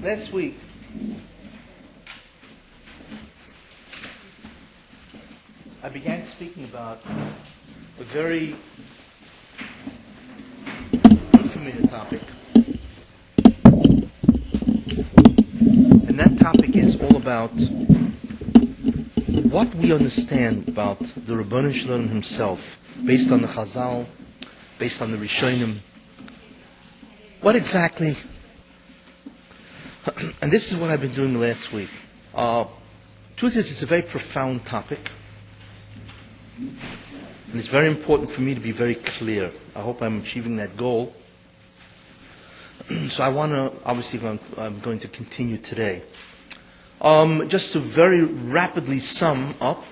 Last week, I began speaking about a very unfamiliar topic. And that topic is all about what we understand about the Rabbi Shalom himself, based on the Chazal, based on the Rishonim. What exactly... And this is what I've been doing last week. Truth is, it's a very profound topic. And it's very important for me to be very clear. I hope I'm achieving that goal. So I want to, obviously, I'm going to continue today. Just to very rapidly sum up,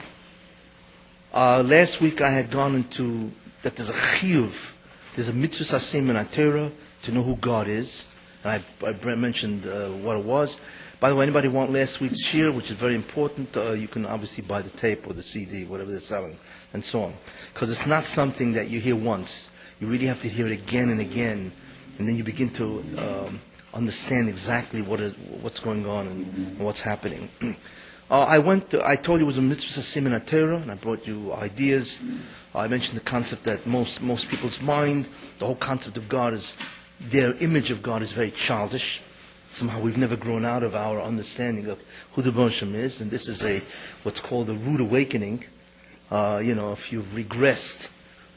last week I had gone into that there's a chiyuv, there's a mitzvah sasem in Torah to know who God is. And I mentioned what it was. By the way, anybody want last week's shir, which is very important, you can obviously buy the tape or the CD, whatever they're selling, and so on. Because it's not something that you hear once. You really have to hear it again and again, and then you begin to understand exactly what's going on and what's happening. I told you it was a mitzvah sasem in Torah, and I brought you ideas. I mentioned the concept that most people's mind, the whole concept of God is, their image of God is very childish. Somehow we've never grown out of our understanding of who the Rebbe is, and this is what's called a rude awakening. If you've regressed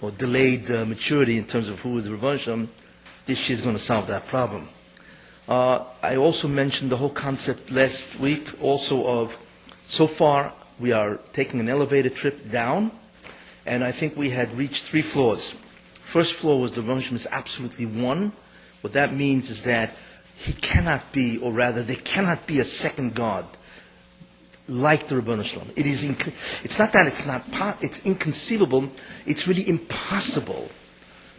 or delayed maturity in terms of who is the Rebbe, this is going to solve that problem. I also mentioned the whole concept last week also of, so far we are taking an elevator trip down, and I think we had reached 3 floors. First floor was the Rebbe is absolutely one. What that means is that he cannot be, or rather, there cannot be a second God like the Rebbe Shalom. It's not that it's inconceivable. It's really impossible.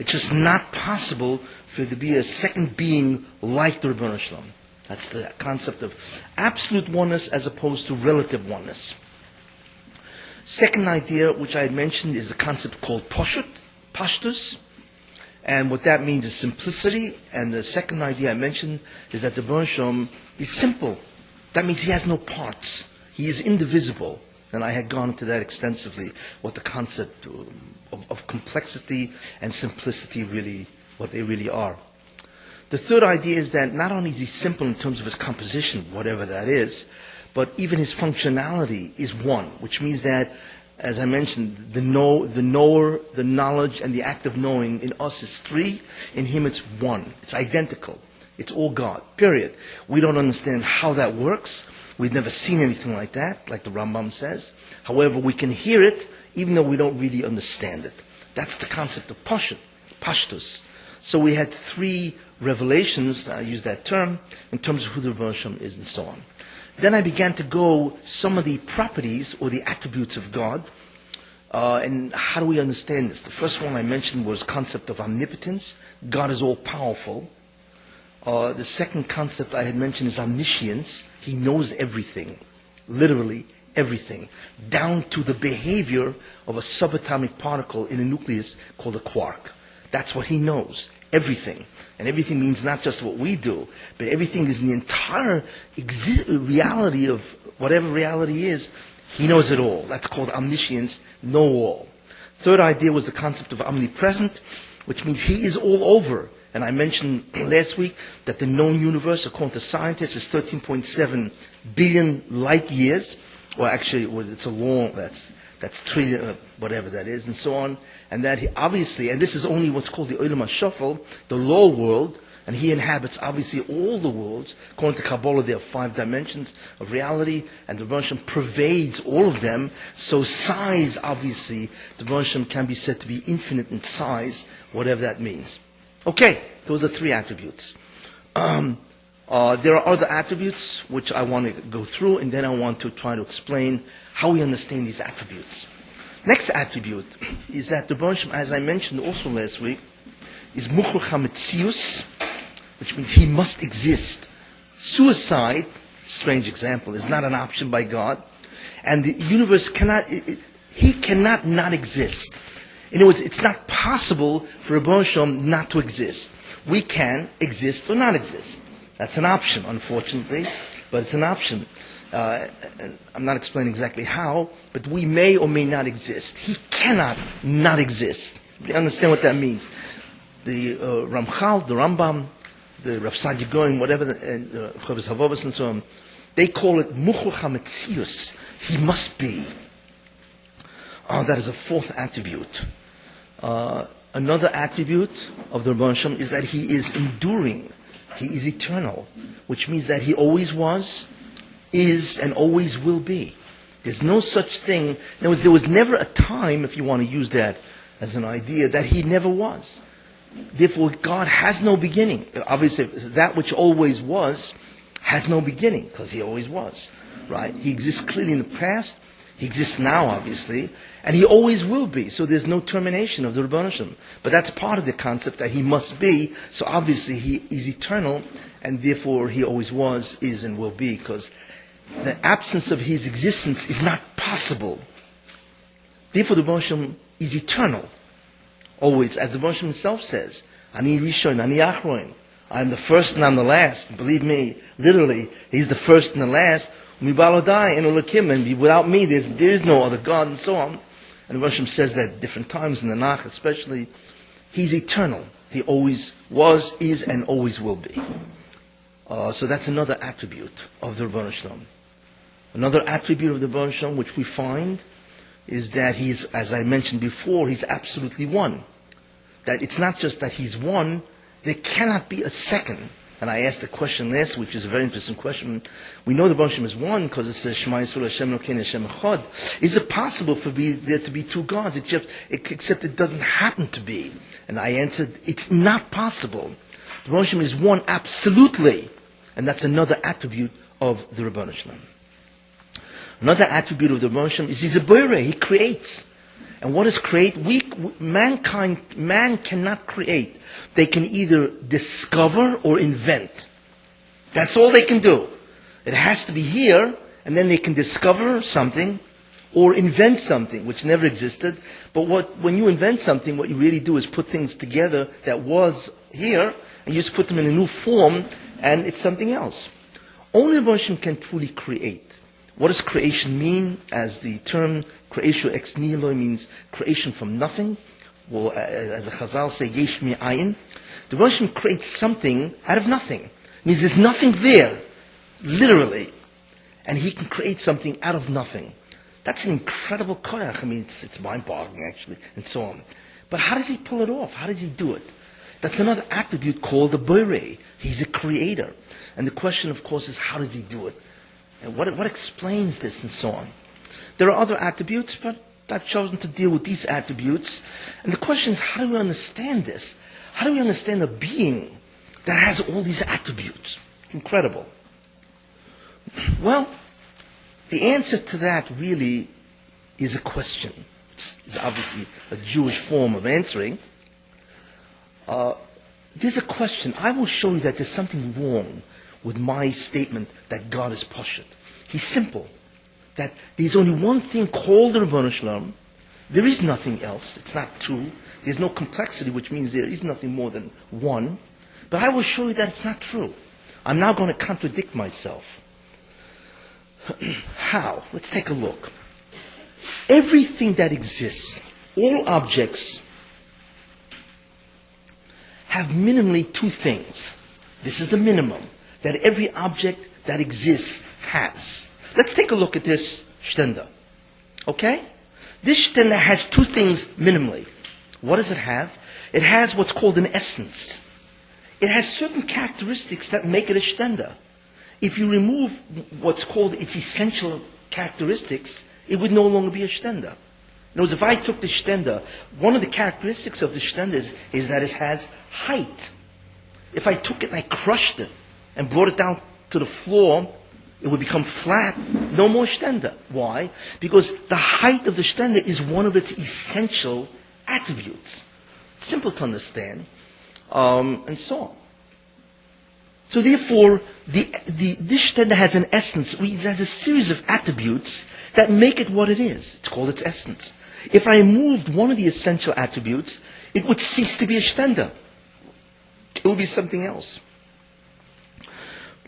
It's just not possible for there to be a second being like the Rebbe Shalom. That's the concept of absolute oneness as opposed to relative oneness. Second idea, which I had mentioned, is the concept called pashtus. And what that means is simplicity. And the second idea I mentioned is that the Rebbe Shalom is simple. That means he has no parts. He is indivisible. And I had gone into that extensively, what the concept of complexity and simplicity really, what they really are. The third idea is that not only is he simple in terms of his composition, whatever that is, but even his functionality is one, which means that, as I mentioned, the knower, the knowledge, and the act of knowing in us is 3. In him it's 1. It's identical. It's all God, period. We don't understand how that works. We've never seen anything like that, like the Rambam says. However, we can hear it, even though we don't really understand it. That's the concept of pashtus. So we had 3 revelations, I use that term, in terms of who the Rebbe is and so on. Then I began to go some of the properties or the attributes of God, and how do we understand this? The first one I mentioned was concept of omnipotence. God is all powerful. The second concept I had mentioned is omniscience. He knows everything, literally everything, down to the behavior of a subatomic particle in a nucleus called a quark. That's what he knows, everything. And everything means not just what we do, but everything is in the entire reality of whatever reality is. He knows it all. That's called omniscience, know all. Third idea was the concept of omnipresent, which means he is all over. And I mentioned last week that the known universe, according to scientists, is 13.7 billion light years. Or actually, it's a long, that's trillion, whatever that is, and so on. And that he obviously, and this is only what's called the Olam HaShafel, the low world, and he inhabits obviously all the worlds. According to Kabbalah, there are 5 dimensions of reality, and the Rebbe Shalom pervades all of them. So size, obviously, the Rebbe Shalom can be said to be infinite in size, whatever that means. Okay, those are 3 attributes. There are other attributes which I want to go through, and then I want to try to explain how we understand these attributes. Next attribute is that the Rebbe Shalom, as I mentioned also last week, is mukhrach hametzius, which means he must exist. Suicide, strange example, is not an option by God, and the universe he cannot not exist. In other words, it's not possible for Rebbe Shalom not to exist. We can exist or not exist. That's an option, unfortunately, but it's an option. And I'm not explaining exactly how, but we may or may not exist. He cannot not exist. You understand what that means? The Ramchal, the Rambam, the Rav Sadia Goin, whatever, and Chovos Havovos and so on, they call it Muchur HaMetzius. He must be. That is a fourth attribute. Another attribute of the Rebbeinu Shalom is that he is enduring. He is eternal, which means that he always was, is, and always will be. There's no such thing. In other words, there was never a time, if you want to use that as an idea, that he never was. Therefore, God has no beginning. Obviously, that which always was has no beginning, because he always was. Right? He exists clearly in the past. He exists now, obviously, and he always will be. So there's no termination of the Rebbeinu Shalom. But that's part of the concept that he must be. So obviously he is eternal, and therefore he always was, is, and will be, because the absence of his existence is not possible. Therefore the Rebbeinu Shalom is eternal. Always, as the Rebbeinu Shalom himself says, Ani Rishon, Ani Achroin. I am the first and I'm the last. Believe me, literally, he's the first and the last. And without me, there is no other God, and so on. And the Rosh says that at different times in the Nach, especially. He's eternal. He always was, is, and always will be. So that's another attribute of the Rebbeinu Shalom. Another attribute of the Rebbeinu Shalom which we find is that he's, as I mentioned before, he's absolutely one. That it's not just that he's one, there cannot be a second. And I asked the question last week, which is a very interesting question. We know the Rebbeinu Shalom is one because it says Shema Yisrael Hashem Elokeinu Hashem Echad. Is it possible for there to be two gods? Except it doesn't happen to be. And I answered, it's not possible. The Rebbeinu Shalom is one absolutely, and that's another attribute of the Rebbeinu Shalom. Another attribute of the Rebbeinu Shalom is he's a boire. He creates. And what is create? Man cannot create. They can either discover or invent. That's all they can do. It has to be here, and then they can discover something or invent something which never existed. But when you invent something, what you really do is put things together that was here, and you just put them in a new form, and it's something else. Only Rebbeinu Shalom can truly create. What does creation mean? As the term creation ex nihilo means creation from nothing. Well, as the Chazal say, yesh mi'ayin. The Rebbeinu Shalom creates something out of nothing. It means there's nothing there, literally. And he can create something out of nothing. That's an incredible koyach. I mean, it's mind-boggling, actually, and so on. But how does he pull it off? How does he do it? That's another attribute called the boire. He's a creator. And the question, of course, is how does he do it? And what explains this and so on? There are other attributes, but I've chosen to deal with these attributes. And the question is, how do we understand this? How do we understand a being that has all these attributes? It's incredible. Well, the answer to that really is a question. It's obviously a Jewish form of answering. There's a question. I will show you that there's something wrong with my statement that God is Pashut. He's simple. That there's only one thing called the Rebbeinu Shalom. There is nothing else. It's not two. There's no complexity, which means there is nothing more than one. But I will show you that it's not true. I'm now going to contradict myself. How? Let's take a look. Everything that exists, all objects, have minimally two things. This is the minimum that every object that exists has. Let's take a look at this shtender. Okay? This shtender has two things minimally. What does it have? It has what's called an essence. It has certain characteristics that make it a shtender. If you remove what's called its essential characteristics, it would no longer be a shtender. In other words, if I took the shtender, one of the characteristics of the shtender is that it has height. If I took it and I crushed it and brought it down to the floor, it would become flat. No more shtender. Why? Because the height of the shtender is one of its essential attributes. Simple to understand. And so on. So therefore, this shtender has an essence. It has a series of attributes that make it what it is. It's called its essence. If I removed one of the essential attributes, it would cease to be a shtender. It would be something else.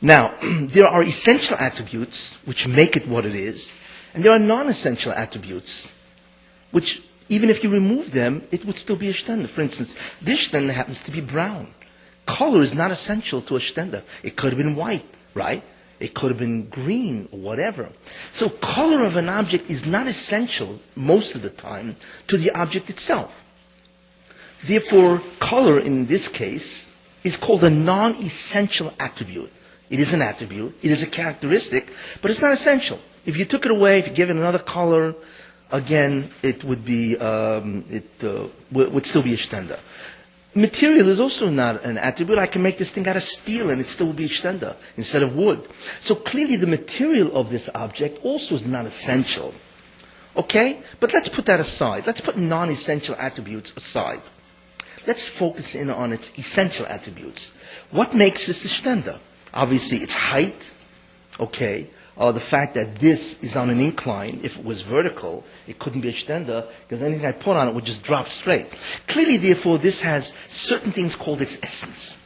Now, there are essential attributes which make it what it is, and there are non-essential attributes which, even if you remove them, it would still be a shtender. For instance, this shtender happens to be brown. Color is not essential to a shtender. It could have been white, right? It could have been green or whatever. So color of an object is not essential most of the time to the object itself. Therefore, color in this case is called a non-essential attribute. It is an attribute, it is a characteristic, but it's not essential. If you took it away, if you give it another color, again, it would be, would still be a shtender. Material is also not an attribute. I can make this thing out of steel and it still will be a shtender instead of wood. So clearly the material of this object also is not essential. Okay? But let's put that aside. Let's put non-essential attributes aside. Let's focus in on its essential attributes. What makes this a shtender? Obviously its height, okay? The fact that this is on an incline. If it was vertical, it couldn't be a shtender because anything I put on it would just drop straight. Clearly, therefore, this has certain things called its essence.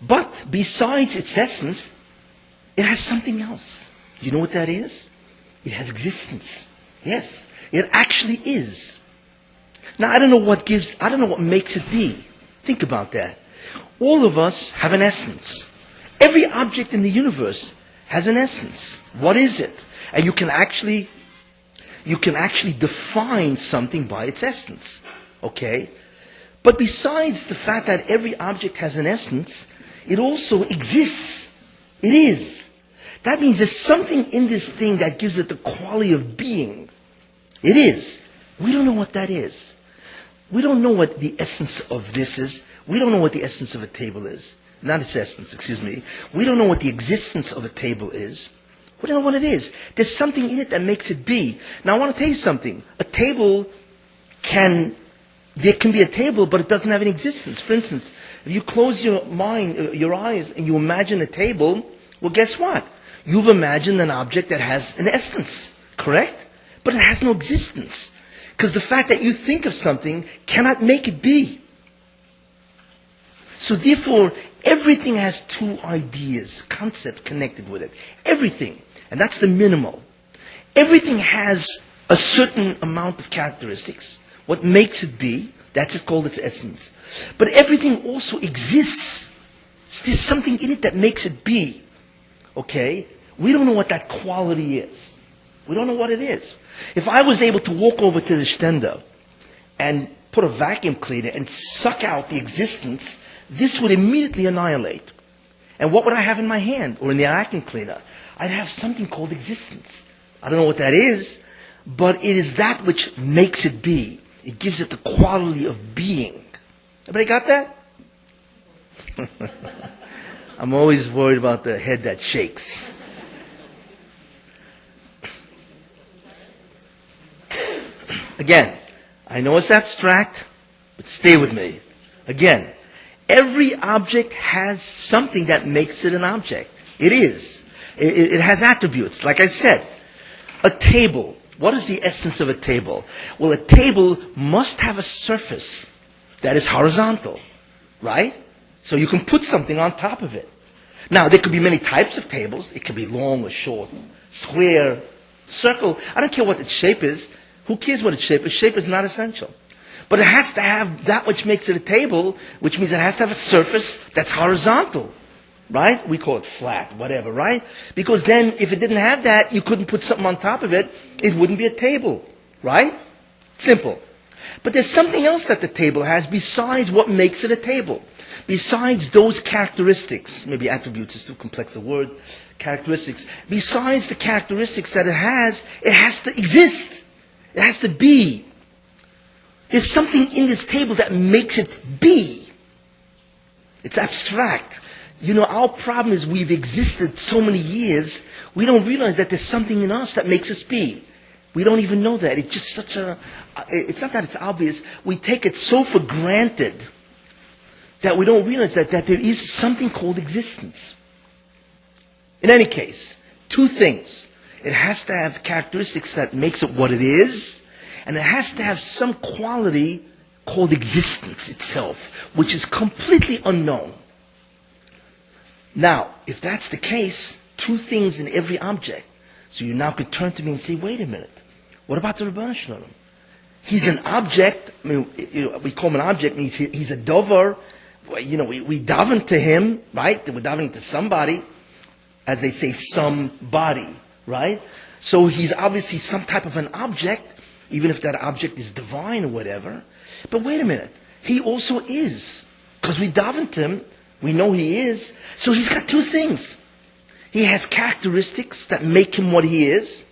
But besides its essence, it has something else. Do you know what that is? It has existence. Yes, it actually is. Now, I don't know what makes it be. Think about that. All of us have an essence. Every object in the universe has an essence. What is it? And you can actually define something by its essence. Okay? But besides the fact that every object has an essence, it also exists. It is. That means there's something in this thing that gives it the quality of being. It is. We don't know what that is. We don't know what the essence of this is. We don't know what the essence of a table is. Not its essence, excuse me. We don't know what the existence of a table is. We don't know what it is. There's something in it that makes it be. Now I want to tell you something. There can be a table, but it doesn't have an existence. For instance, if you close your eyes, and you imagine a table, well, guess what? You've imagined an object that has an essence, correct? But it has no existence. Because the fact that you think of something cannot make it be. So therefore, everything has two ideas, concepts connected with it. Everything. And that's the minimal. Everything has a certain amount of characteristics. What makes it be, that's called its essence. But everything also exists. There's something in it that makes it be. Okay? We don't know what that quality is. We don't know what it is. If I was able to walk over to the shtender and put a vacuum cleaner and suck out the existence, this would immediately annihilate. And what would I have in my hand or in the vacuum cleaner? I'd have something called existence. I don't know what that is, but it is that which makes it be. It gives it the quality of being. Everybody got that? I'm always worried about the head that shakes. Again, I know it's abstract, but stay with me. Again, every object has something that makes it an object. It is. It has attributes. Like I said, a table. What is the essence of a table? Well, a table must have a surface that is horizontal, right? So you can put something on top of it. Now, there could be many types of tables. It could be long or short, square, circle. I don't care what its shape is. Who cares what its shape is? Shape is not essential. But it has to have that which makes it a table, which means it has to have a surface that's horizontal, right? We call it flat, whatever, right? Because then if it didn't have that, you couldn't put something on top of it. It wouldn't be a table, right? Simple. But there's something else that the table has besides what makes it a table. Besides those characteristics, maybe attributes is too complex a word, characteristics. Besides the characteristics that it has to exist. It has to be. There's something in this table that makes it be. It's abstract. You know, our problem is we've existed so many years, we don't realize that there's something in us that makes us be. We don't even know that. It's just it's not that it's obvious. We take it so for granted that we don't realize that there is something called existence. In any case, two things. It has to have characteristics that makes it what it is, and it has to have some quality called existence itself, which is completely unknown. Now, if that's the case, two things in every object. So you now could turn to me and say, wait a minute. What about the Rebbeinu Shalom? He's an object. I mean, we call him an object. Means he's a dover. We daven to him, right? We're davening to somebody, as they say, somebody, right? So he's obviously some type of an object, even if that object is divine or whatever. But wait a minute. He also is. Because we daven to him, we know he is. So he's got two things. He has characteristics that make him what he is,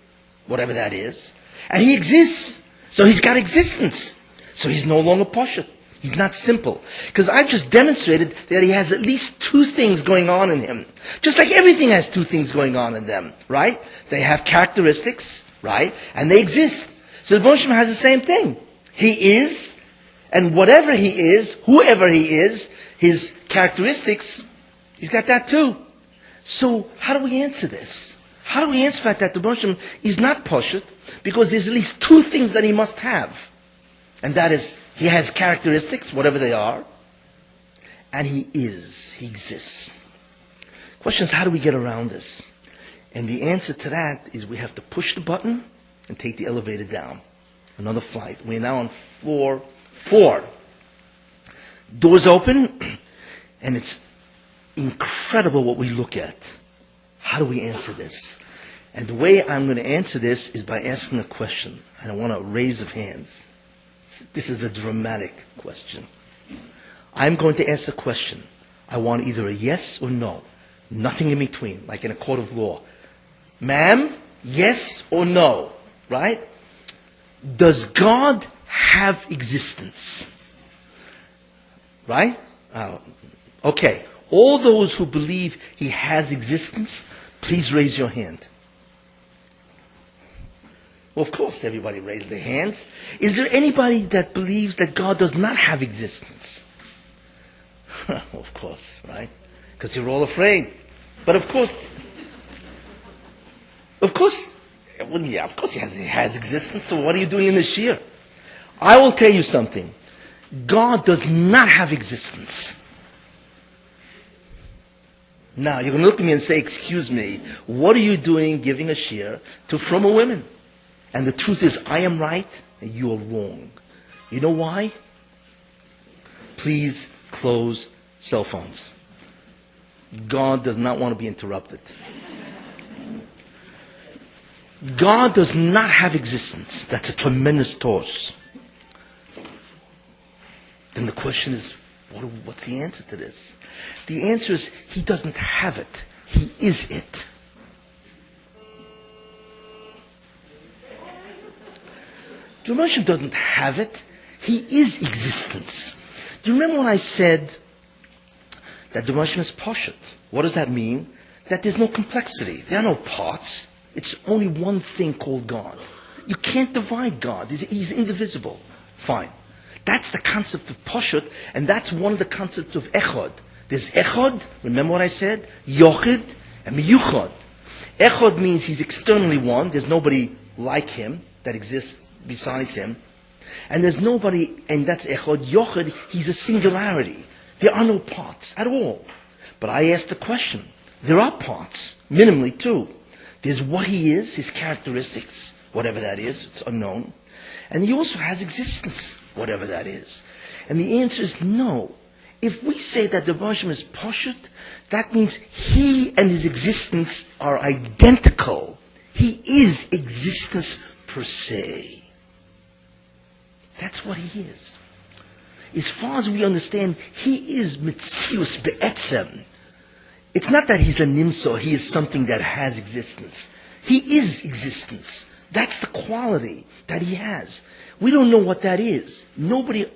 whatever that is. And he exists. So he's got existence. So he's no longer Pashut. He's not simple. Because I've just demonstrated that he has at least two things going on in him. Just like everything has two things going on in them, right? They have characteristics, right? And they exist. So the Moshe has the same thing. He is, and whatever he is, whoever he is, his characteristics, he's got that too. So how do we answer this? How do we answer the fact that the Moshe is not Pashut? Because there's at least two things that he must have. And that is, he has characteristics, whatever they are, and he exists. Question is, how do we get around this? And the answer to that is we have to push the button and take the elevator down. Another flight. We're now on floor 4. Doors open, and it's incredible what we look at. How do we answer this? And the way I'm going to answer this is by asking a question. And I want a raise of hands. This is a dramatic question. I'm going to ask a question. I want either a yes or no. Nothing in between, like in a court of law. Ma'am, yes or no, right? Does God have existence? Right? Okay. All those who believe he has existence, please raise your hand. Well, of course, everybody raised their hands. Is there anybody that believes that God does not have existence? Of course, right? Because you're all afraid. But of course, he has existence. So what are you doing in this year? I will tell you something. God does not have existence. Now, you're going to look at me and say, excuse me, what are you doing giving a share to Frommer women? And the truth is, I am right and you are wrong. You know why? Please close cell phones. God does not want to be interrupted. God does not have existence. That's a tremendous toss. Then the question is, what's the answer to this? The answer is, he doesn't have it. He is it. The Moshe doesn't have it. He is existence. Do you remember when I said that the Moshe is Pashut? What does that mean? That there's no complexity. There are no parts. It's only one thing called God. You can't divide God. He's indivisible. Fine. That's the concept of Pashut, and that's one of the concepts of Echad. There's Echad, remember what I said? Yochid and Miyuchad. Echad means he's externally one. There's nobody like him that exists besides him. And there's nobody, and that's Echad. Yochid, he's a singularity. There are no parts at all. But I asked the question. There are parts, minimally too. There's what he is, his characteristics, whatever that is, it's unknown. And he also has existence, whatever that is. And the answer is no. If we say that the Moshe is Pashut, that means he and his existence are identical. He is existence per se. That's what he is. As far as we understand, he is Metzius Be'etzem. It's not that he's a nimso, he is something that has existence. He is existence. That's the quality that he has. We don't know what that is. Nobody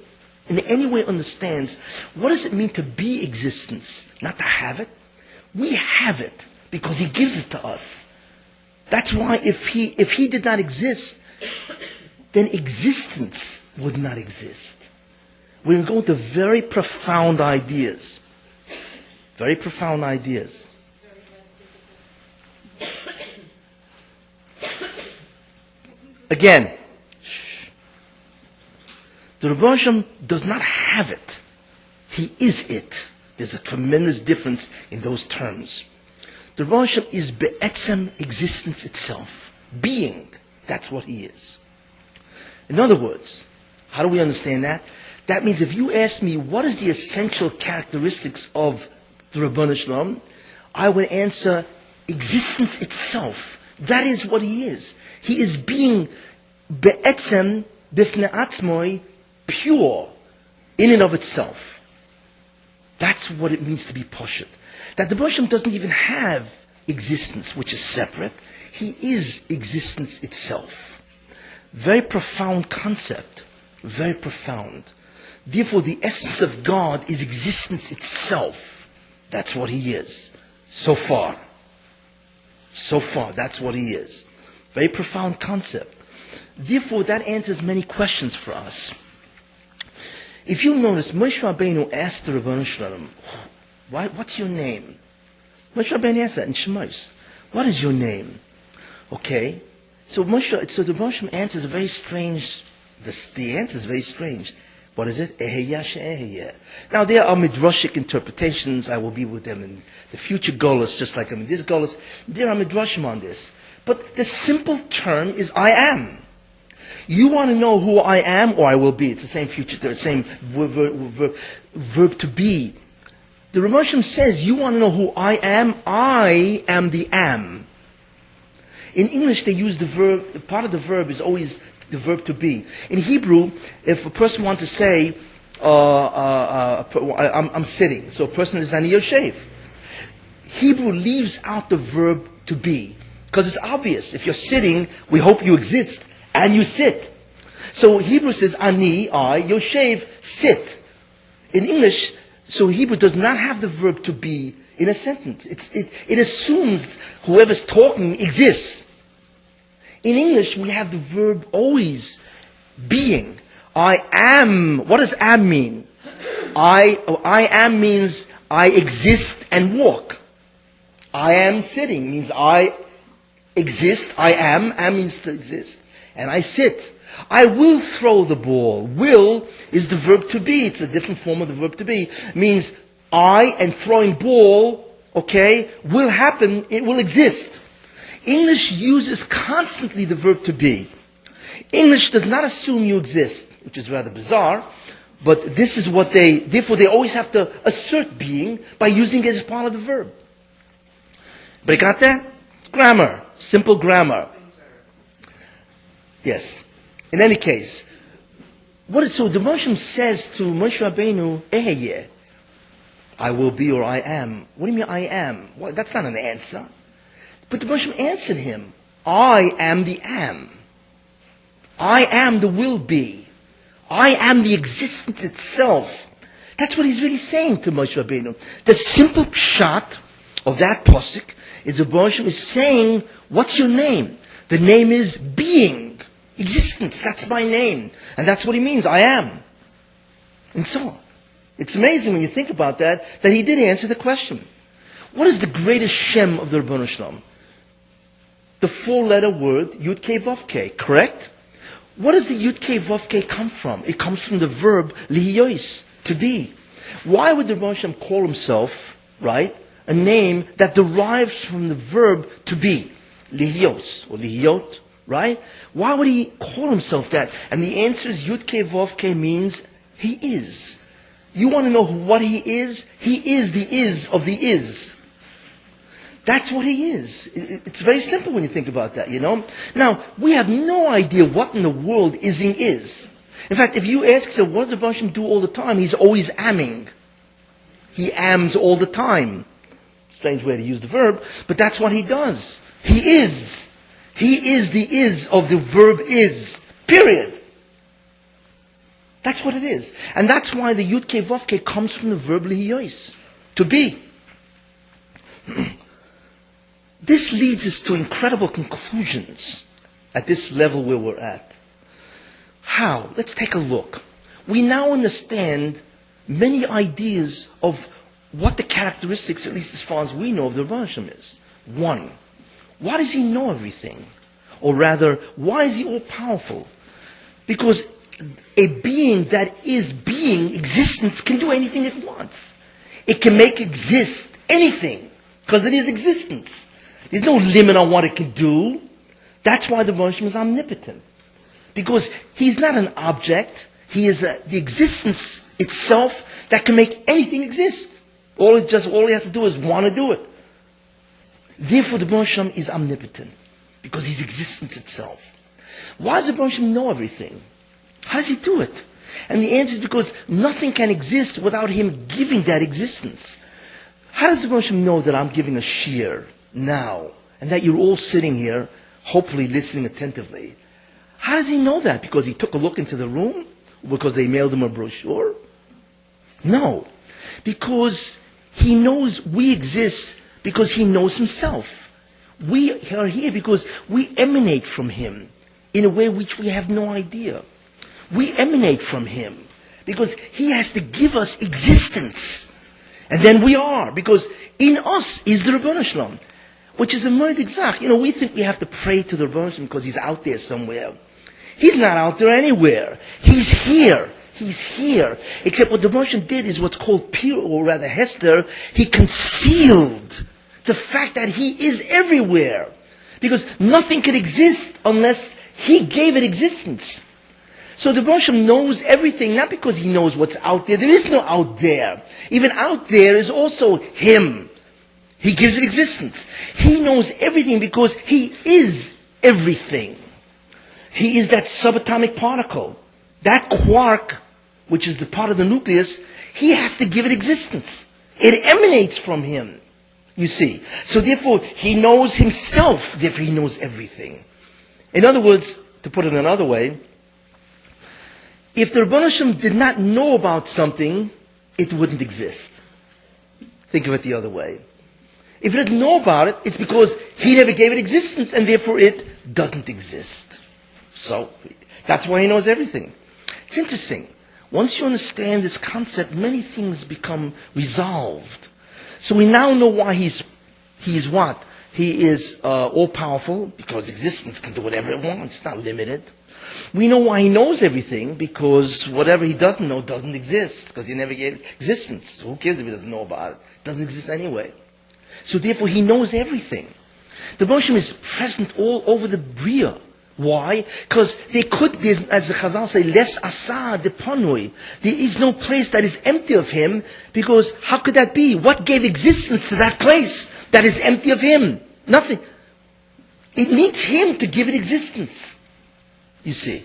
in any way understands what does it mean to be existence, not to have it. We have it because he gives it to us. That's why if he did not exist, then existence would not exist. We're going to very profound ideas. Very profound ideas. Again, the Rebbe Hashem does not have it. He is it. There's a tremendous difference in those terms. The Rebbe Hashem is be'etzem existence itself. Being. That's what he is. In other words, how do we understand that? That means if you ask me what is the essential characteristics of the Ribono Shel Olam, I would answer existence itself. That is what he is. He is being be'etzem bifnei atzmoi, pure in and of itself. That's what it means to be Poshet. That the Rebbe Hashem doesn't even have existence, which is separate. He is existence itself. Very profound concept. Very profound. Therefore, the essence of God is existence itself. That's what he is. So far. So far, that's what he is. Very profound concept. Therefore, that answers many questions for us. If you notice, Moshe Rabbeinu asked the Ribono Shel Olam, what's your name? Moshe Rabbeinu asked that in Shemos. What is your name? Okay. So the Ribono Shel Olam answers a very strange, the answer is very strange. What is it? Eheyah she'eheyah. Now there are midrashic interpretations. I will be with them in the future Golas, just like in this Golas. There are midrashim on this. But the simple term is I am. You want to know who I am or I will be. It's the same future, the same verb to be. The Ribono says, you want to know who I am the am. In English they use the verb, part of the verb is always the verb to be. In Hebrew, if a person wants to say, I'm sitting, so a person is ani yoshev. Hebrew leaves out the verb to be, because it's obvious. If you're sitting, we hope you exist, and you sit. So Hebrew says, ani, I, yoshev, sit. In English, so Hebrew does not have the verb to be in a sentence. It assumes whoever's talking exists. In English, we have the verb always being. I am. What does am mean? I am means I exist and walk. I am sitting means I exist. I am. Am means to exist. And I sit. I will throw the ball. Will is the verb to be. It's a different form of the verb to be. It means I and throwing ball, okay, will happen. It will exist. English uses constantly the verb to be. English does not assume you exist, which is rather bizarre, but this is what therefore they always have to assert being by using it as part of the verb. But you got that? Grammar. Simple grammar. Yes. In any case, so the Moshe says to Moshe Rabbeinu, Eheyeh, I will be or I am. What do you mean I am? Well, that's not an answer. But the Moshe answered him, I am the am. I am the will be. I am the existence itself. That's what he's really saying to Moshe Rabbeinu. The simple pshat of that pasuk is the Moshe is saying, what's your name? The name is being. Existence. That's my name. And that's what he means. I am. And so on. It's amazing when you think about that he did answer the question. What is the greatest Shem of the Ribono Shel Olam? The four-letter word Yud Kei Vav Kei, correct? What does the Yud Kei Vav Kei come from? It comes from the verb lihiyos, to be. Why would the Ribono Shel Olam call himself, right, a name that derives from the verb to be, lihiyos or lihiyot, right? Why would he call himself that? And the answer is Yud Kei Vav Kei means he is. You want to know what he is? He is the is of the is. That's what he is. It's very simple when you think about that, you know. Now, we have no idea what in the world ising is. In fact, if you ask, so what does the Ribono Shel Olam do all the time? He's always amming. He ams all the time. Strange way to use the verb, but that's what he does. He is. He is the is of the verb is. Period. That's what it is. And that's why the Yud Kei Vav Kei comes from the verb lihiyos, to be. This leads us to incredible conclusions at this level where we're at. How? Let's take a look. We now understand many ideas of what the characteristics, at least as far as we know, of the Ribono Shel Olam is. One, why does he know everything? Or rather, why is he all-powerful? Because a being that is being, existence, can do anything it wants. It can make exist anything, because it is existence. There's no limit on what it can do. That's why the Rebbe is omnipotent. Because he's not an object. He is the existence itself that can make anything exist. All he has to do is want to do it. Therefore, the Rebbe is omnipotent, because he's existence itself. Why does the Rebbe know everything? How does he do it? And the answer is because nothing can exist without him giving that existence. How does the Rebbe know that I'm giving a shiur now, and that you're all sitting here, hopefully listening attentively? How does he know that? Because he took a look into the room? Or because they mailed him a brochure? No. Because he knows we exist because he knows himself. We are here because we emanate from him in a way which we have no idea. We emanate from him because he has to give us existence. And then we are, because in us is the Ribono Shel Olam, which is a murd exact. We think we have to pray to the Ribono Shel Olam because he's out there somewhere. He's not out there anywhere. He's here. He's here. Except what the Ribono Shel Olam did is what's called pir, or rather hester. He concealed the fact that he is everywhere. Because nothing can exist unless he gave it existence. So the Ribono Shel Olam knows everything, not because he knows what's out there. There is no out there. Even out there is also him. He gives it existence. He knows everything because he is everything. He is that subatomic particle. That quark, which is the part of the nucleus, he has to give it existence. It emanates from him, you see. So therefore, he knows himself, therefore he knows everything. In other words, to put it another way, if the Ribono Shel Olam did not know about something, it wouldn't exist. Think of it the other way. If he didn't know about it, it's because he never gave it existence, and therefore it doesn't exist. So, that's why he knows everything. It's interesting. Once you understand this concept, many things become resolved. So we now know why he's what? He is all-powerful, because existence can do whatever it wants. It's not limited. We know why he knows everything, because whatever he doesn't know doesn't exist, because he never gave existence. Who cares if he doesn't know about it? It doesn't exist anyway. So therefore he knows everything. The Rebbe is present all over the Bria. Why? Because there's, as the Chazal say, les asa de panui. There is no place that is empty of him, because how could that be? What gave existence to that place that is empty of him? Nothing. It needs him to give it existence. You see.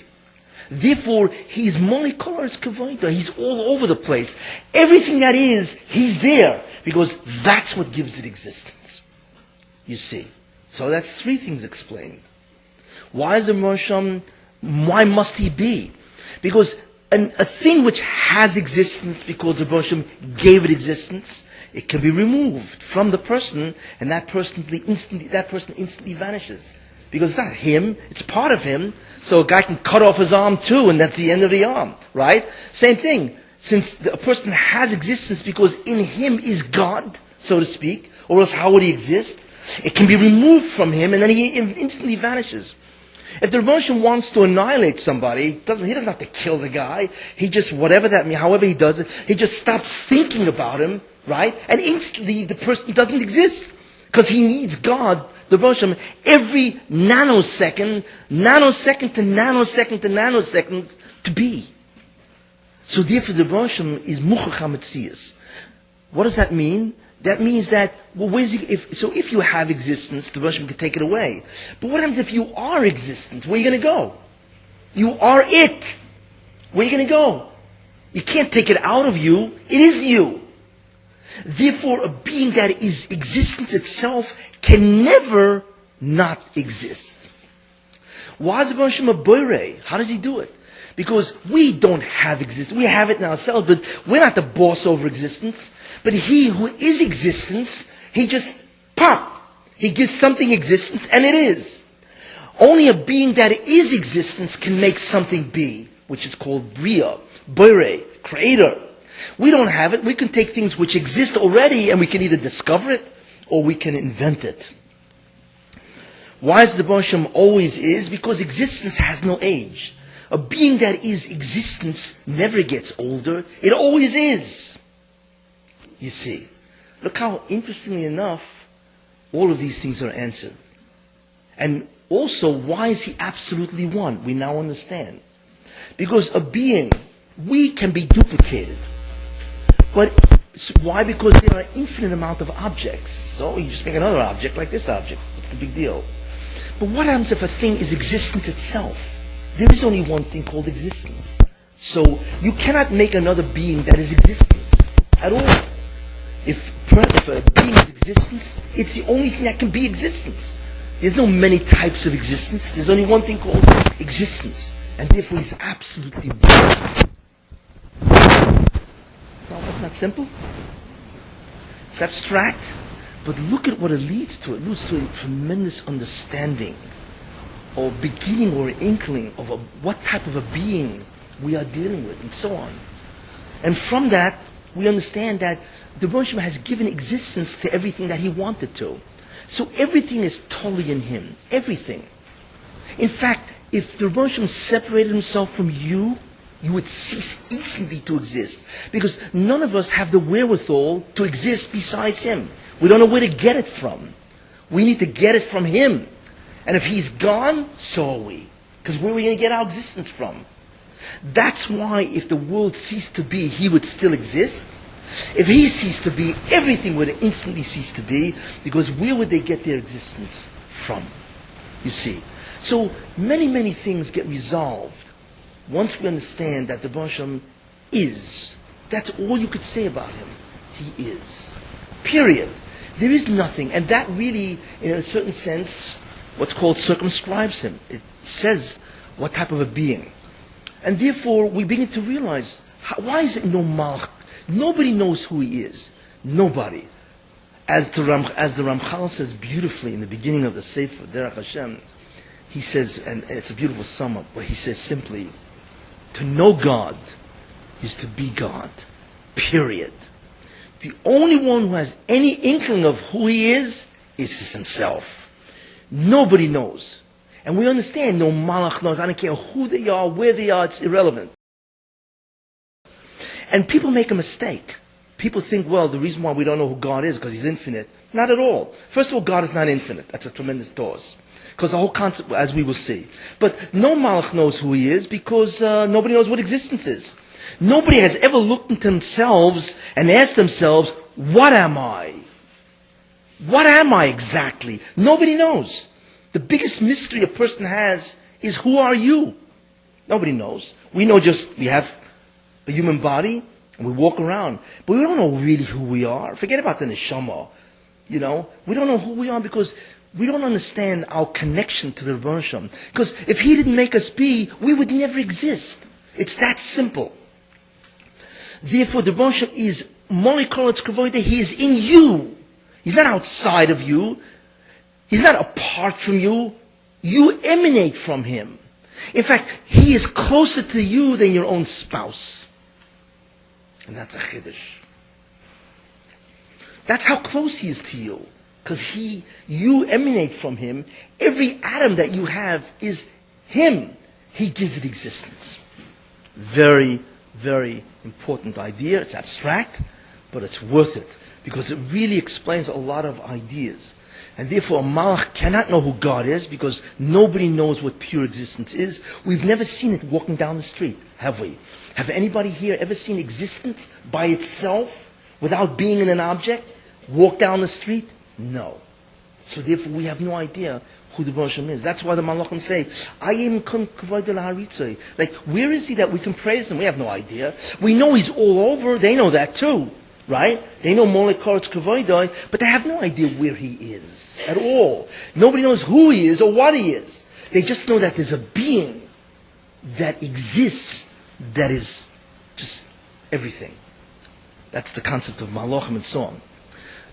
Therefore, he's molikolas kavoida. He's all over the place. Everything that is, he's there. Because that's what gives it existence. You see. So that's three things explained. Why is the Rebbe Shel Olam, why must he be? Because a thing which has existence because the Rebbe Shel Olam gave it existence, it can be removed from the person, and that person instantly vanishes. Because it's not him, it's part of him. So a guy can cut off his arm too, and that's the end of the arm, right? Same thing. Since a person has existence because in him is God, so to speak, or else how would he exist? It can be removed from him, and then he instantly vanishes. If the Rebbe Shel Olam wants to annihilate somebody, he doesn't have to kill the guy. He just, whatever that means, however he does it, he just stops thinking about him, right? And instantly the person doesn't exist. Because he needs God, the Rebbe Shel Olam, every nanosecond to nanosecond to be. So therefore the Rebbe Shel Olam is muchach hametzias. What does that mean? That means that, well, if you have existence, the Rebbe Shel Olam can take it away. But what happens if you are existence? Where are you going to go? You are it. Where are you going to go? You can't take it out of you. It is you. Therefore, a being that is existence itself can never not exist. Why is the Rebbe Shel Olam a boirei? How does he do it? Because we don't have existence. We have it in ourselves, but we're not the boss over existence. But he who is existence, he just pop. He gives something existence, and it is. Only a being that is existence can make something be, which is called bria, boirei, creator. We don't have it. We can take things which exist already, and we can either discover it, or we can invent it. Why is the Rebbe Shel Olam always is? Because existence has no age. A being that is existence never gets older. It always is. You see. Look how, interestingly enough, all of these things are answered. And also, why is he absolutely one? We now understand. Because a being, we can be duplicated. But why? Because there are an infinite amount of objects. So you just make another object like this object. What's the big deal? But what happens if a thing is existence itself? There is only one thing called existence. So you cannot make another being that is existence at all. If a being is existence, it's the only thing that can be existence. There's no many types of existence. There's only one thing called existence. And therefore he's absolutely one. Now, that's not simple. It's abstract. But look at what it leads to. It leads to a tremendous understanding or beginning or inkling of what type of a being we are dealing with and so on. And from that, we understand that the Rebbe has given existence to everything that he wanted to. So everything is totally in him. Everything. In fact, if the Rebbe separated himself from you, you would cease instantly to exist. Because none of us have the wherewithal to exist besides him. We don't know where to get it from. We need to get it from him. And if he's gone, so are we. Because where are we going to get our existence from? That's why if the world ceased to be, he would still exist. If he ceased to be, everything would instantly cease to be. Because where would they get their existence from? You see. So many, many things get resolved once we understand that the Baruch Shem is. That's all you could say about him. He is. Period. There is nothing. And that really, in a certain sense, what's called circumscribes him. It says what type of a being. And therefore, we begin to realize, why is it no malach? Nobody knows who he is. Nobody. As the Ramchal says beautifully in the beginning of the Sefer, Derech Hashem, he says, and it's a beautiful sum up, but he says simply, to know God is to be God. Period. The only one who has any inkling of who he is himself. Nobody knows. And we understand no malach knows. I don't care who they are, where they are, it's irrelevant. And people make a mistake. People think, well, the reason why we don't know who God is because he's infinite. Not at all. First of all, God is not infinite. That's a tremendous toss. Because the whole concept, as we will see. But no malach knows who he is because nobody knows what existence is. Nobody has ever looked into themselves and asked themselves, what am I? What am I exactly? Nobody knows. The biggest mystery a person has is, who are you? Nobody knows. We know we have a human body and we walk around. But we don't know really who we are. Forget about the neshama. We don't know who we are because we don't understand our connection to the Rebbe Shem. Because if he didn't make us be, we would never exist. It's that simple. Therefore, the Rebbe Shem is Molikoretz Kavoida. He is in you. He's not outside of you. He's not apart from you. You emanate from him. In fact, he is closer to you than your own spouse. And that's a chiddush. That's how close he is to you. Because you emanate from him. Every atom that you have is him. He gives it existence. Very, very important idea. It's abstract, but it's worth it. Because it really explains a lot of ideas. And therefore, a malach cannot know who God is because nobody knows what pure existence is. We've never seen it walking down the street, have we? Have anybody here ever seen existence by itself, without being in an object, walk down the street? No. So therefore, we have no idea who the Baruch Shem is. That's why the malachim say, "Ayim kun kavod l'haritzoi." Like, where is he that we can praise him? We have no idea. We know he's all over. They know that too, right? They know Molek Koretz Kavoidoi, but they have no idea where he is at all. Nobody knows who he is or what he is. They just know that there's a being that exists that is just everything. That's the concept of malachim and so on.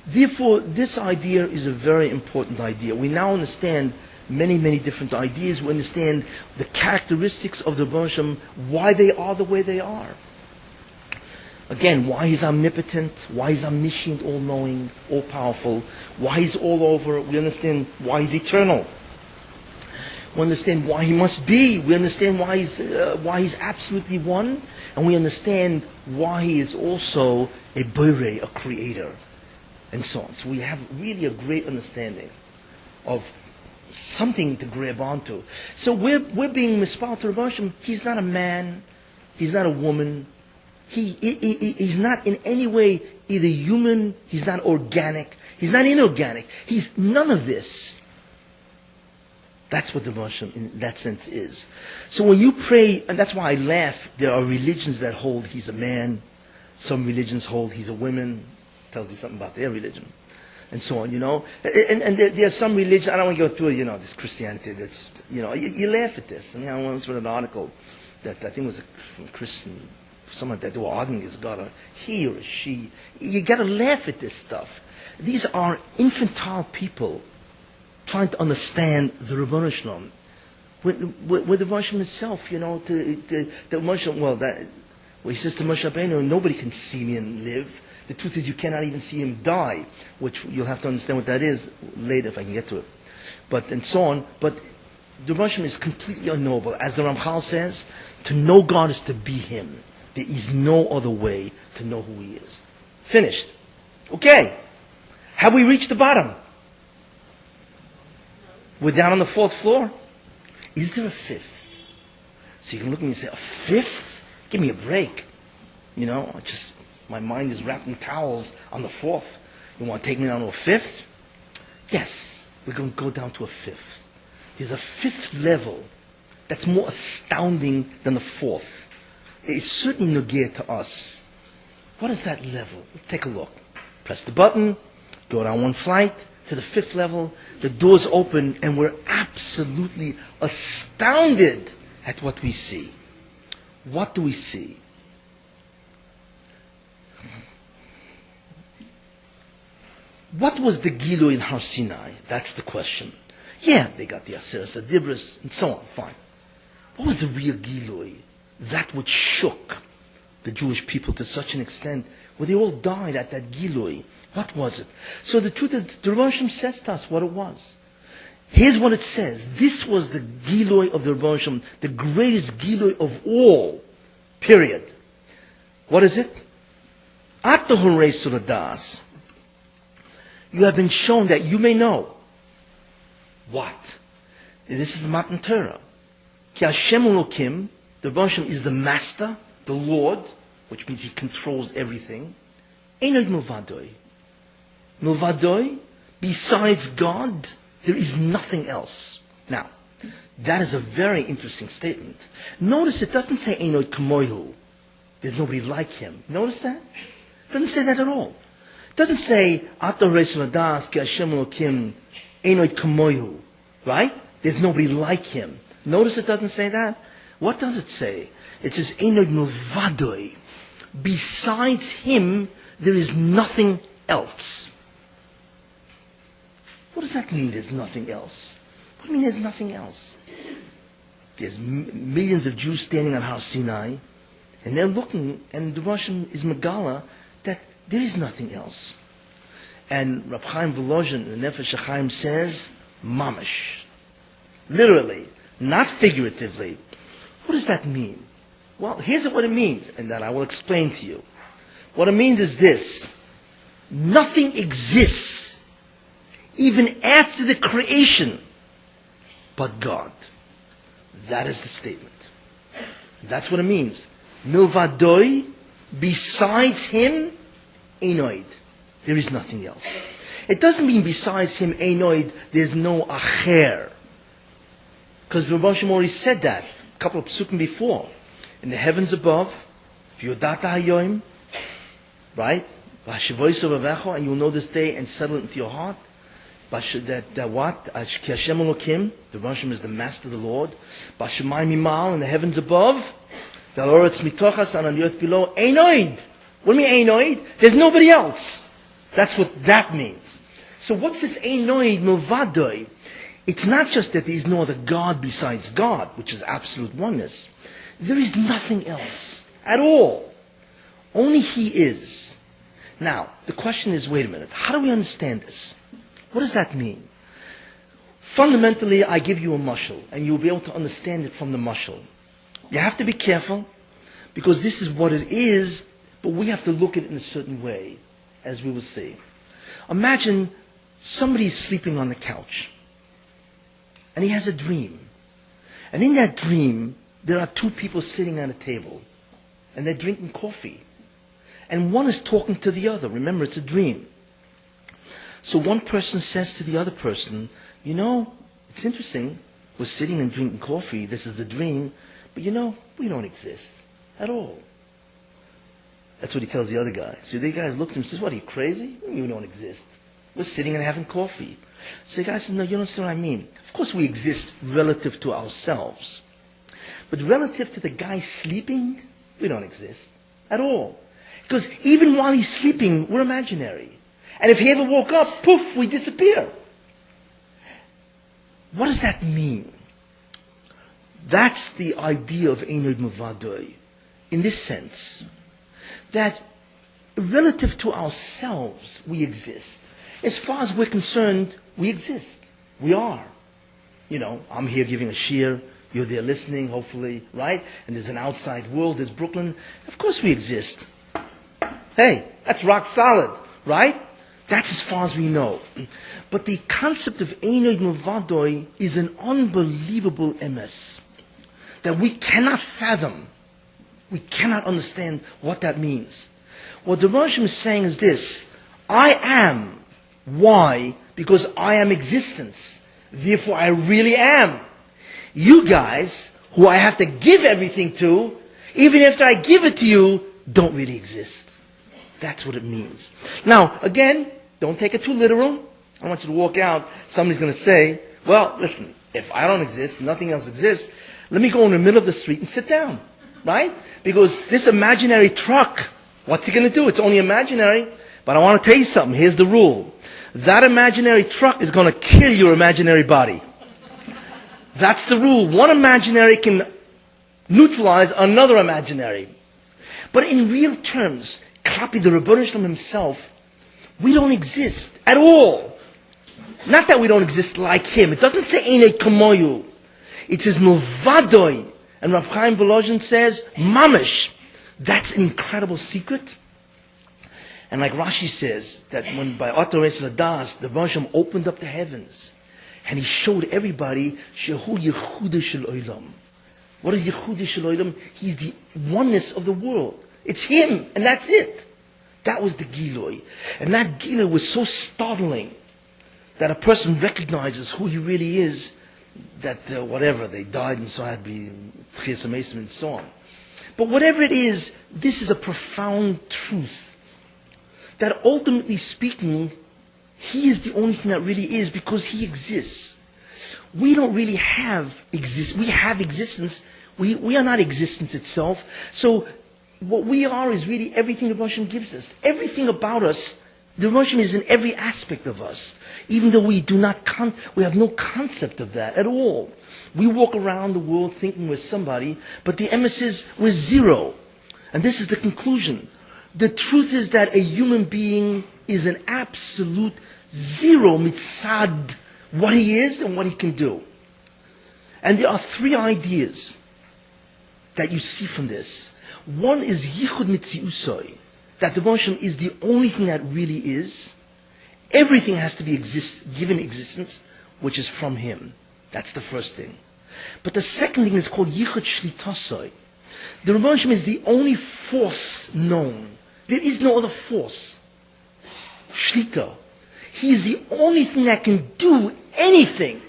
Therefore, this idea is a very important idea. We now understand many, many different ideas. We understand the characteristics of the Baruch Shem, why they are the way they are. Again, why he's omnipotent, why he's omniscient, all-knowing, all-powerful, why he's all over. We understand why he's eternal. We understand why he must be. We understand why he's absolutely one. And we understand why he is also a borei, a creator, and so on. So we have really a great understanding of something to grab onto. So we're being mispal to Rabbi Hashem. He's not a man. He's not a woman. He's not in any way either human. He's not organic. He's not inorganic. He's none of this. That's what the Hashem in that sense is. So when you pray, and that's why I laugh, there are religions that hold he's a man. Some religions hold he's a woman. Tells you something about their religion. And so on, And there are some religions, I don't want to go through, this Christianity that's, you laugh at this. I mean, I once read an article that I think was from Christian, someone that they were arguing, is God a he or a she? You got to laugh at this stuff. These are infantile people trying to understand the Ribono Shalom. With the Moshe himself, the Moshe, he says to Moshe Rabbeinu, nobody can see me and live. The truth is you cannot even see him die, which you'll have to understand what that is later if I can get to it. And so on. But the Moshe is completely unknowable. As the Ramchal says, to know God is to be him. There is no other way to know who he is. Finished. Okay. Have we reached the bottom? We're down on the 4th floor. Is there a 5th? So you can look at me and say, a 5th? Give me a break. My mind is wrapped in towels on the 4th. You want to take me down to a 5th? Yes, we're going to go down to a 5th. There's a 5th level that's more astounding than the 4th. It's certainly nogea to us. What is that level? Take a look. Press the button, go down one flight to the 5th level. The doors open and we're absolutely astounded at what we see. What do we see? What was the Gilo in Har Sinai? That's the question. Yeah, they got the Aseret Adibris and so on, fine. What was the real Gilui? That which shook the Jewish people to such an extent where they all died at that Gilui. What was it? So the truth is, the Rebbe Hashem says to us what it was. Here's what it says. This was the Gilui of the Rebbe Hashem, the greatest Gilui of all, period. What is it? At the Horei Suradas, you have been shown that you may know. What? This is Matan Torah. Ki Hashem Elokim, the Rebbe Hashem is the master, the Lord, which means he controls everything. Einod Milvadoi. Milvadoi, besides God, there is nothing else. Now, that is a very interesting statement. Notice it doesn't say Einod Kamoihu. There's nobody like him. Notice that? It doesn't say that at all. It doesn't say Ato Reish Ladas Ki Hashem Elokim Einod Kamoihu. Right? There's nobody like him. Notice it doesn't say that. What does it say? It says Einod Milvadoi. Besides him, there is nothing else. What does that mean, there's nothing else? What do you mean there's nothing else? There's millions of Jews standing on Har Sinai, and they're looking, and the Russian is Megala, that there is nothing else. And Rab Chaim Volozhin, the Nefesh HaChaim, says, mamash. Literally, not figuratively. What does that mean? Well, here's what it means, and that I will explain to you. What it means is this. Nothing exists, even after the creation, but God. That is the statement. That's what it means. Milvadoi, besides him, Einoid. There is nothing else. It doesn't mean besides him, Einoid, there's no Acher. Because Rabbi Hashem already said that a couple of psukim before. In the heavens above, V'yodata hayoim, right? And you'll know this day and settle it into your heart. That what? Ki Hashem Elokim, the Hashem is the master, the Lord. B'shamayim mimal, in the heavens above. V'al oretz mitochas, and on the earth below. Einoid. What do you mean Einoid? There's nobody else. That's what that means. So what's this Einoid milvadoi? It's not just that there is no other God besides God, which is absolute oneness. There is nothing else at all. Only He is. Now, the question is, wait a minute, how do we understand this? What does that mean? Fundamentally, I give you a mashal, and you'll be able to understand it from the mashal. You have to be careful, because this is what it is, but we have to look at it in a certain way, as we will see. Imagine somebody is sleeping on the couch, and he has a dream. And in that dream, there are two people sitting at a table, and they're drinking coffee. And one is talking to the other. Remember, it's a dream. So one person says to the other person, you know, it's interesting. We're sitting and drinking coffee. This is the dream. But you know, we don't exist at all. That's what he tells the other guy. So the guy looks at him and says, what, are you crazy? You don't exist. We're sitting and having coffee. So the guy says, no, you don't understand what I mean. Of course we exist relative to ourselves. But relative to the guy sleeping, we don't exist at all. Because even while he's sleeping, we're imaginary. And if he ever woke up, poof, we disappear. What does that mean? That's the idea of Einod Mavadoi. In this sense, that relative to ourselves, we exist. As far as we're concerned, we exist. We are. You know, I'm here giving a shiur. You're there listening, hopefully, right? And there's an outside world. There's Brooklyn. Of course we exist. Hey, that's rock solid, right? That's as far as we know. But the concept of Einod Mavadoi is an unbelievable emes that we cannot fathom. We cannot understand what that means. What the Rosh is saying is this: I am. Why? Because I am existence. Therefore, I really am. You guys, who I have to give everything to, even after I give it to you, don't really exist. That's what it means. Now, again, don't take it too literal. I want you to walk out. Somebody's going to say, well, listen, if I don't exist, nothing else exists, let me go in the middle of the street and sit down. Right? Because this imaginary truck, what's he going to do? It's only imaginary. But I want to tell you something. Here's the rule. That imaginary truck is going to kill your imaginary body. That's the rule. One imaginary can neutralize another imaginary. But in real terms, Klapi, the Rebbeinu Shalom himself, we don't exist at all. Not that we don't exist like him. It doesn't say Einei Kamoyu. It says Milvadoi. And Rav Chaim Volozhin says, Mamish. That's an incredible secret. And like Rashi says, that when by Oto Reis Ladas, the Rebbeinu opened up the heavens, and he showed everybody, Shehu Yehuda Shel Olam. What is Yehuda Shel Olam? He's the oneness of the world. It's him, and that's it. That was the Giloi. And that Giloi was so startling that a person recognizes who he really is, that whatever, they died and so had to be Chesam and so on. But whatever it is, this is a profound truth. That ultimately speaking, he is the only thing that really is because he exists. We don't really have exist. We have existence. We are not existence itself. So what we are is really everything the Russian gives us. Everything about us, the Russian is in every aspect of us. Even though we do not, we have no concept of that at all. We walk around the world thinking we're somebody, but the emes is we're zero. And this is the conclusion. The truth is that a human being is an absolute zero mitzad, what he is and what he can do. And there are three ideas that you see from this. One is yichud mitziusoi, that the Moshem is the only thing that really is. Everything has to be given existence, which is from him. That's the first thing. But the second thing is called yichud shlitasoi. The Moshem is the only force known. There is no other force. Shlita. He is the only thing that can do anything.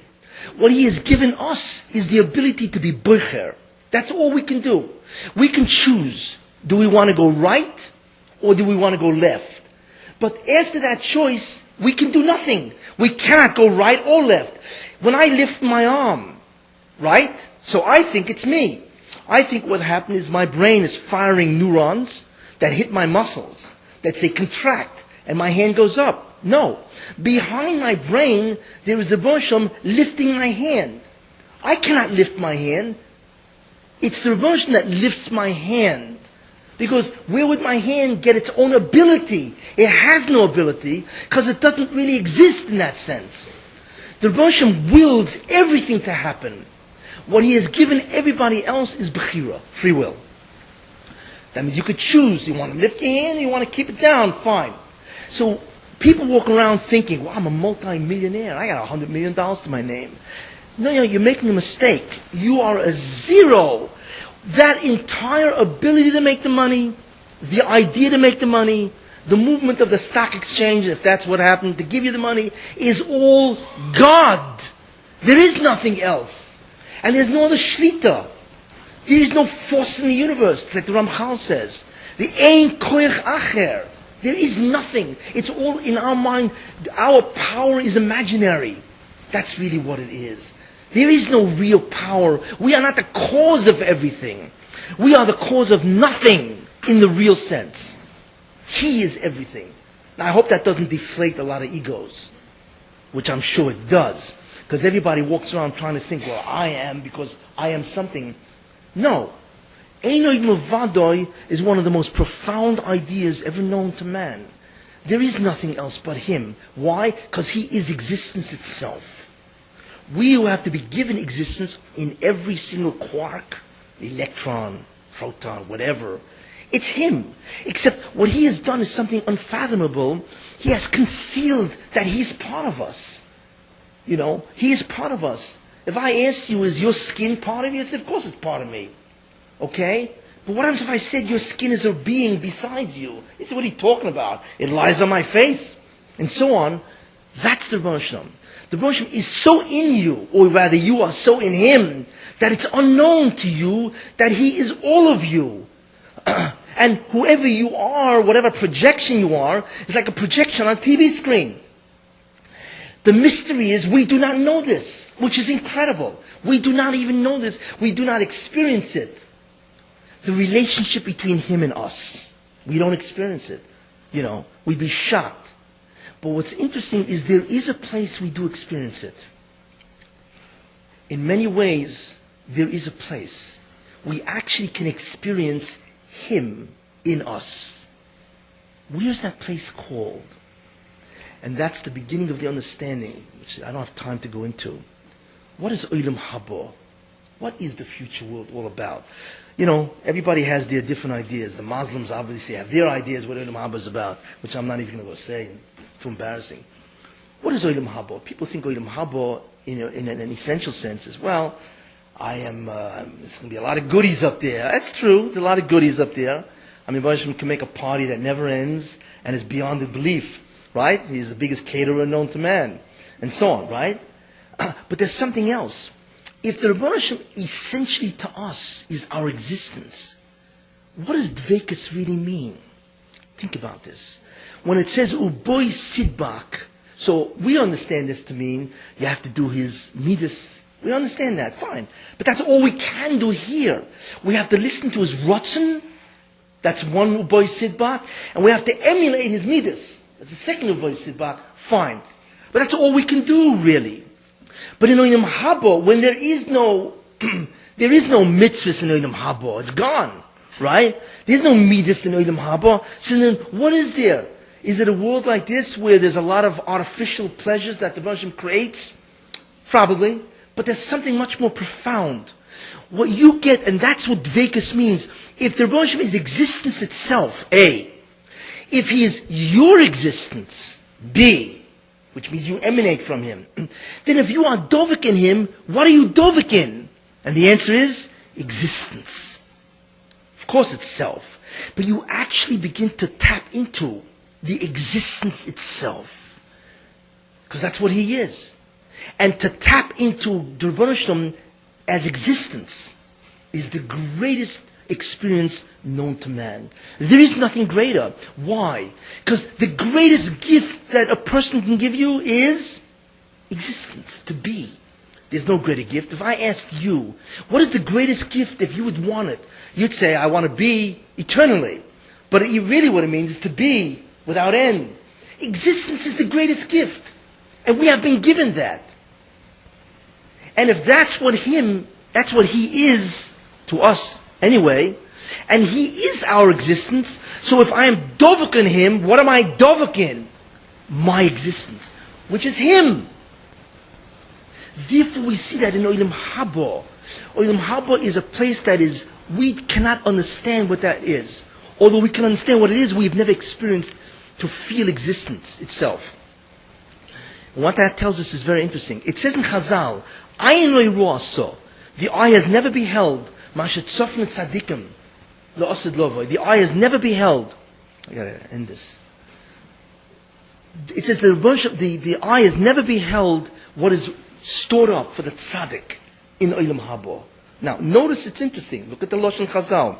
What he has given us is the ability to be bocher. That's all we can do. We can choose. Do we want to go right or do we want to go left? But after that choice, we can do nothing. We cannot go right or left. When I lift my arm, right? So I think it's me. I think what happened is my brain is firing neurons that hit my muscles, that say contract, and my hand goes up. No. Behind my brain, there is the Rebbeinu lifting my hand. I cannot lift my hand. It's the Rebbeinu that lifts my hand. Because where would my hand get its own ability? It has no ability, because it doesn't really exist in that sense. The The Rebbe Hashem wills everything to happen. What he has given everybody else is bechira, free will. That means you could choose. You want to lift your hand, you want to keep it down, fine. So people walk around thinking, well, I'm a multi-millionaire. I got $100 million to my name. No, you're making a mistake. You are a zero. That entire ability to make the money, the idea to make the money, the movement of the stock exchange, if that's what happened, to give you the money, is all God. There is nothing else. And there's no other shlita. There is no force in the universe, like the Ramchal says. The ein koyach acher. There is nothing. It's all in our mind. Our power is imaginary. That's really what it is. There is no real power. We are not the cause of everything. We are the cause of nothing in the real sense. He is everything. Now I hope that doesn't deflate a lot of egos, which I'm sure it does. Because everybody walks around trying to think, well, I am because I am something. No. Einoi Mavadoi is one of the most profound ideas ever known to man. There is nothing else but him. Why? Because he is existence itself. We who have to be given existence in every single quark, electron, proton, whatever, it's him. Except what he has done is something unfathomable. He has concealed that he's part of us. You know, he is part of us. If I asked you, is your skin part of you? You'd say, of course it's part of me. Okay? But what happens if I said your skin is a being besides you? You say, what are you talking about? It lies on my face. And so on. That's the Rebbe Hashem. The Rebbe Hashem is so in you, or rather you are so in him, that it's unknown to you that he is all of you. And whoever you are, whatever projection you are, is like a projection on a TV screen. The mystery is we do not know this, which is incredible. We do not even know this. We do not experience it. The relationship between him and us. We don't experience it. You know, we'd be shocked. But what's interesting is there is a place we do experience it. In many ways, there is a place. We actually can experience him in us. Where's that place called? And that's the beginning of the understanding, which I don't have time to go into. What is Olam Haba? What is the future world all about? You know, everybody has their different ideas. The Muslims obviously have their ideas what Olam Haba is about, which I'm not even going to go say. It's too embarrassing. What is Olam Haba? People think Olam Haba, in an essential sense, is, well, there's going to be a lot of goodies up there. That's true. There's a lot of goodies up there. I mean, Hashem can make a party that never ends and is beyond the belief. Right? He's the biggest caterer known to man. And so on, right? But there's something else. If the Rebbe Hashem essentially to us is our existence, what does Dvekus really mean? Think about this. When it says, Uboy Sidbak, so we understand this to mean you have to do his midas. We understand that, fine. But that's all we can do here. We have to listen to his Ratzon. That's one Uboy Sidbak. And we have to emulate his midas. That's the second of voice Sidbak, fine. But that's all we can do, really. But in Olam Haba, when there is no mitzvahs in Olam Haba, it's gone, right? There's no midas in Olam Haba. So then, what is there? Is it a world like this where there's a lot of artificial pleasures that the Rebbe Hashem creates? Probably. But there's something much more profound. What you get, and that's what Dvekus means. If the Rebbe Hashem is existence itself, A. If he is your existence, B, which means you emanate from him, then if you are dovik in him, what are you dovik in? And the answer is existence. Of course it's self. But you actually begin to tap into the existence itself. Because that's what he is. And to tap into the Rebbe Hashem as existence is the greatest experience known to man. There is nothing greater. Why? Because the greatest gift that a person can give you is existence, to be. There's no greater gift. If I asked you, what is the greatest gift if you would want it? You'd say, I want to be eternally. But really what it means is to be without end. Existence is the greatest gift. And we have been given that. And if that's what he is to us anyway, and he is our existence, so if I am dovuk in him, what am I dovuk in? My existence, which is him. Therefore, we see that in Olam Haba. Olam Haba is a place that is, we cannot understand what that is. Although we can understand what it is, we've never experienced to feel existence itself. And what that tells us is very interesting. It says in Chazal, Ayin lo yirah so. The eye has never beheld. Mashet tzofnet tzadikim. Lo osed lovoy. The eye has never beheld. I gotta end this. It says the eye has never beheld what is stored up for the tzaddik in Olam Haba. Now, notice it's interesting. Look at the Lashon Chazal.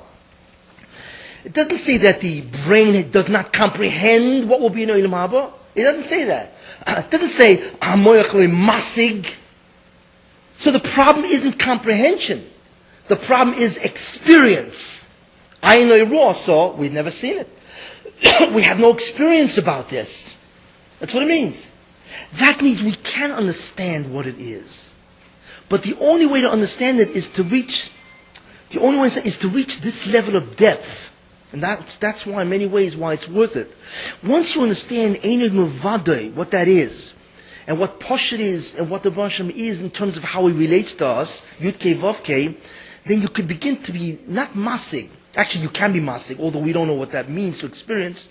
It doesn't say that the brain does not comprehend what will be in Olam Haba. It doesn't say that. It doesn't say Hamoyach masig. So the problem isn't comprehension. The problem is experience. Ayin lo yirah so, we've never seen it. We have no experience about this. That's what it means. That means we can't understand what it is. But the only way to understand it is to reach this level of depth. And that's why, in many ways, why it's worth it. Once you understand Einod Muvadai, what that is, and what Poshet is, and what the Vasham is in terms of how he relates to us, Yud Kei Vav Kei, then you could begin to be not masig. Actually, you can be masig, although we don't know what that means to experience.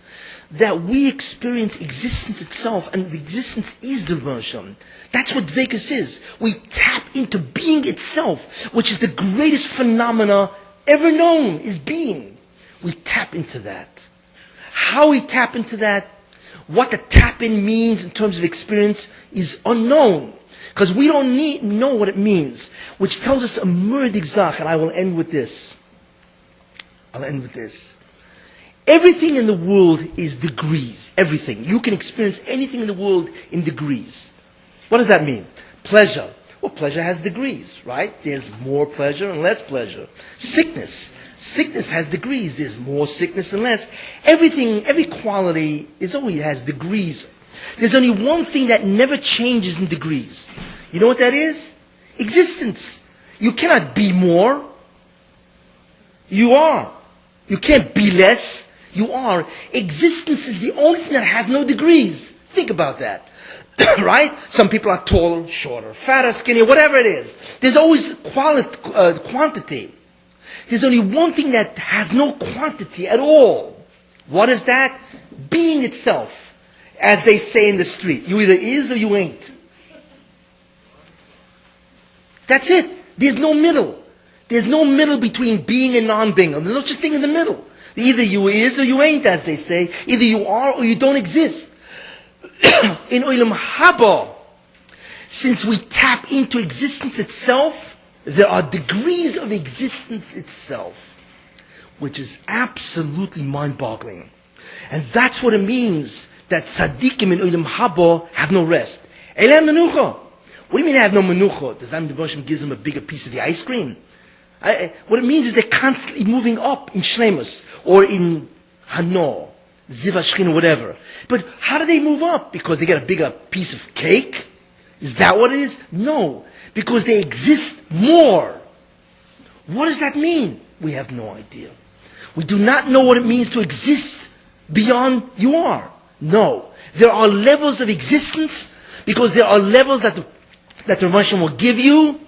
That we experience existence itself, and the existence is the Vasham. That's what Dveikus is. We tap into being itself, which is the greatest phenomena ever known, is being. We tap into that. How we tap into that, what the tap-in means in terms of experience is unknown. Because we don't know what it means. Which tells us a murdig zach, and I will end with this. Everything in the world is degrees. Everything. You can experience anything in the world in degrees. What does that mean? Pleasure. Well, pleasure has degrees, right? There's more pleasure and less pleasure. Sickness. Sickness has degrees. There's more sickness and less. Everything, every quality always has degrees. There's only one thing that never changes in degrees. You know what that is? Existence. You cannot be more. You are. You can't be less. You are. Existence is the only thing that has no degrees. Think about that. Right? Some people are taller, shorter, fatter, skinnier, whatever it is. There's always quantity. There's only one thing that has no quantity at all. What is that? Being itself. As they say in the street. You either is or you ain't. That's it. There's no middle. There's no middle between being and non-being. There's no such thing in the middle. Either you is or you ain't, as they say. Either you are or you don't exist. In Olam Haba, since we tap into existence itself, there are degrees of existence itself, which is absolutely mind-boggling. And that's what it means that tzaddikim in Olam Haba have no rest. Elam menucha. What do you mean they have no menucha? Does that mean the Hashem gives them a bigger piece of the ice cream? What it means is they're constantly moving up in Shlemus or in Hano, Ziva Shchin, whatever. But how do they move up? Because they get a bigger piece of cake? Is that what it is? No. Because they exist more. What does that mean? We have no idea. We do not know what it means to exist beyond you are. No. There are levels of existence because there are levels that the Russian will give you,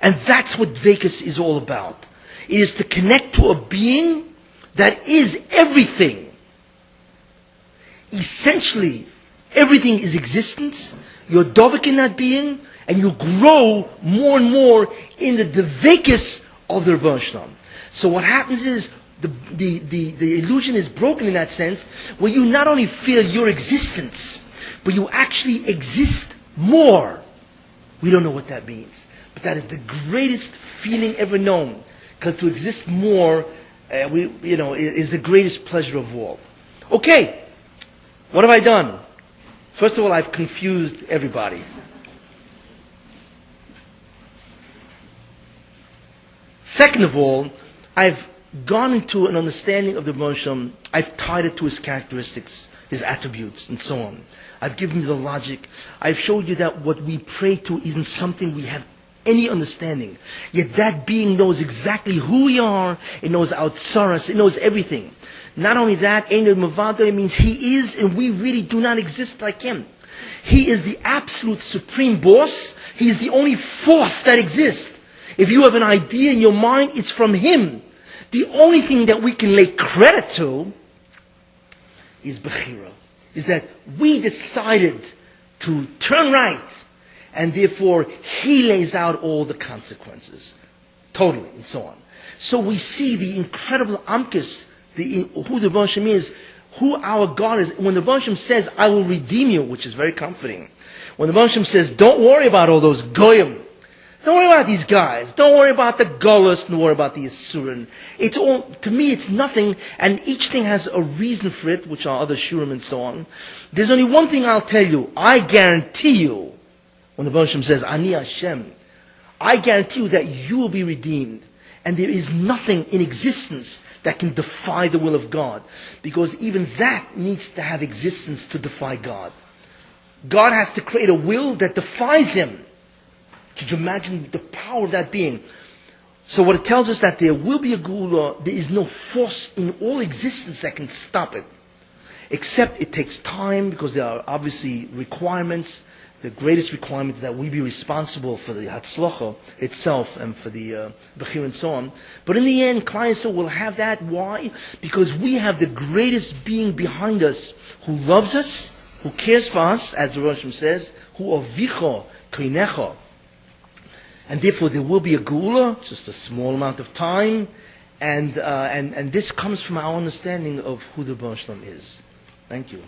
and that's what Dveikus is all about. It is to connect to a being that is everything. Essentially, everything is existence. You're dovek in that being, and you grow more and more in the Dveikus of the Rebbe Shalom. So what happens is, the illusion is broken in that sense, where you not only feel your existence, but you actually exist more. We don't know what that means. But that is the greatest feeling ever known. Because to exist more, is the greatest pleasure of all. Okay, what have I done? First of all, I've confused everybody. Second of all, I've gone into an understanding of the Rebbe. I've tied it to his characteristics, his attributes, and so on. I've given you the logic. I've showed you that what we pray to isn't something we have any understanding. Yet that being knows exactly who we are. It knows our tsaras. It knows everything. Not only that, Einod Mavado means he is, and we really do not exist like him. He is the absolute supreme boss. He is the only force that exists. If you have an idea in your mind, it's from Him. The only thing that we can lay credit to is Bechira. Is that we decided to turn right. And therefore, He lays out all the consequences. Totally, and so on. So we see the incredible amkis, who the Hashem is, who our God is. When the Hashem says, I will redeem you, which is very comforting. When the Hashem says, don't worry about all those goyim. Don't worry about these guys. Don't worry about the Golas. Don't worry about the Yisurin. It's all, to me, it's nothing. And each thing has a reason for it, which are other shurim and so on. There's only one thing I'll tell you. I guarantee you, when the Hashem says, Ani Hashem, I guarantee you that you will be redeemed. And there is nothing in existence that can defy the will of God. Because even that needs to have existence to defy God. God has to create a will that defies Him. Could you imagine the power of that being? So what it tells us that there will be a Geula, there is no force in all existence that can stop it. Except it takes time, because there are obviously requirements. The greatest requirement is that we be responsible for the Hatzlacha itself and for the Bechir and so on. But in the end, Klal Yisrael will have that. Why? Because we have the greatest being behind us who loves us, who cares for us, as the Rosh Hashanah says, who avicho keinecha. And therefore there will be a Geula, just a small amount of time. And this comes from our understanding of who the Rosh Hashanah is. Thank you.